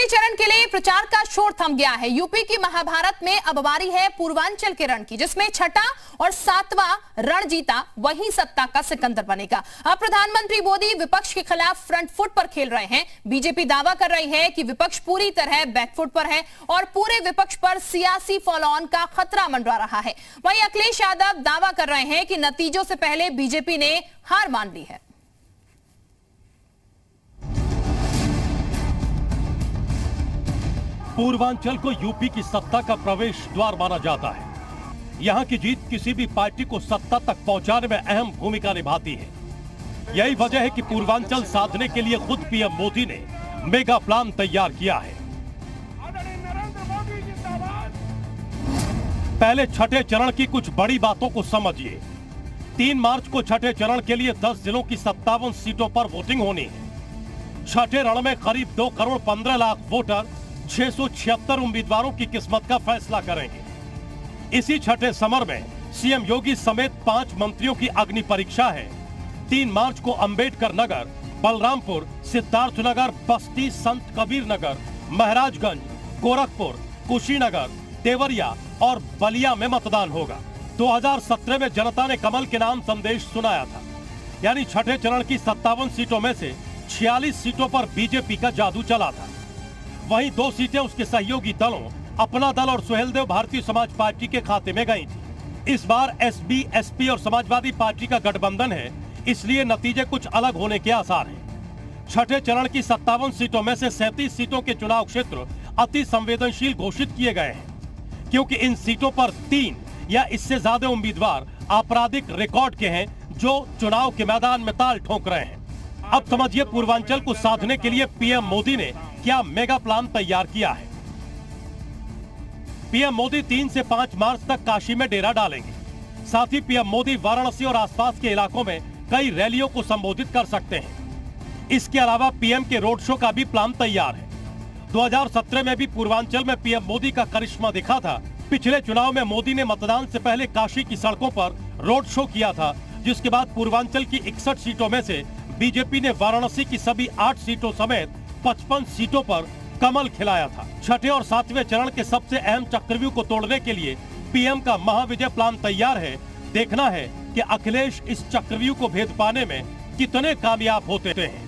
छठे चरण के लिए प्रचार का शोर थम गया है। यूपी की महाभारत में अब बारी है पूर्वांचल के रण की, जिसमें छठा और सातवां रण जीता वही सत्ता का सिकंदर बनेगा। अब प्रधानमंत्री मोदी विपक्ष के खिलाफ फ्रंट फुट पर खेल रहे हैं। बीजेपी दावा कर रही है कि विपक्ष पूरी तरह बैकफुट पर है और पूरे विपक्ष पर सियासी फॉलो ऑन का खतरा मंडरा रहा है। वहीं अखिलेश यादव दावा कर रहे हैं कि नतीजों से पहले बीजेपी ने हार मान ली है। पूर्वांचल को यूपी की सत्ता का प्रवेश द्वार माना जाता है। यहाँ की जीत किसी भी पार्टी को सत्ता तक पहुंचाने में अहम भूमिका निभाती है। यही वजह है कि पूर्वांचल साधने के लिए खुद पीएम मोदी ने मेगा प्लान तैयार किया है। पहले छठे चरण की कुछ बड़ी बातों को समझिए। 3 मार्च को छठे चरण के लिए 10 जिलों की 57 सीटों पर वोटिंग होनी है। छठे रण में करीब 2 करोड़ 15 लाख वोटर 676 उम्मीदवारों की किस्मत का फैसला करेंगे। इसी छठे समर में सीएम योगी समेत 5 मंत्रियों की अग्नि परीक्षा है। 3 मार्च को अंबेडकर नगर, बलरामपुर, सिद्धार्थनगर, बस्ती, संत कबीर नगर, महाराजगंज, गोरखपुर, कुशीनगर, देवरिया और बलिया में मतदान होगा। 2017 में जनता ने कमल के नाम संदेश सुनाया था। यानी छठे चरण की 57 सीटों में से 46 सीटों पर बीजेपी का जादू चला था। वहीं 2 सीटें उसके सहयोगी दलों अपना दल और सुहेलदेव भारतीय समाज पार्टी के खाते में गई थी। इस बार एसबी, एसपी और समाजवादी पार्टी का गठबंधन है, इसलिए नतीजे कुछ अलग होने के आसार हैं। छठे चरण की 57 सीटों में से 37 सीटों के चुनाव क्षेत्र अति संवेदनशील घोषित किए गए हैं, क्योंकि इन सीटों पर 3 या इससे ज्यादा उम्मीदवार आपराधिक रिकॉर्ड के हैं जो चुनाव के मैदान में ताल ठोक रहे हैं। अब समझिए पूर्वांचल को साधने के लिए पीएम मोदी ने क्या मेगा प्लान तैयार किया है। पीएम मोदी 3 से 5 मार्च तक काशी में डेरा डालेंगे। साथ ही पीएम मोदी वाराणसी और आसपास के इलाकों में कई रैलियों को संबोधित कर सकते हैं। इसके अलावा पीएम के रोड शो का भी प्लान तैयार है। 2017 में भी पूर्वांचल में पीएम मोदी का करिश्मा दिखा था। पिछले चुनाव में मोदी ने मतदान से पहले काशी की सड़कों पर रोड शो किया था, जिसके बाद पूर्वांचल की 61 सीटों में से बीजेपी ने वाराणसी की सभी 8 सीटों समेत 55 सीटों पर कमल खिलाया था। छठे और 7वें चरण के सबसे अहम चक्रव्यूह को तोड़ने के लिए पीएम का महाविजय प्लान तैयार है। देखना है कि अखिलेश इस चक्रव्यूह को भेद पाने में कितने कामयाब होते हैं।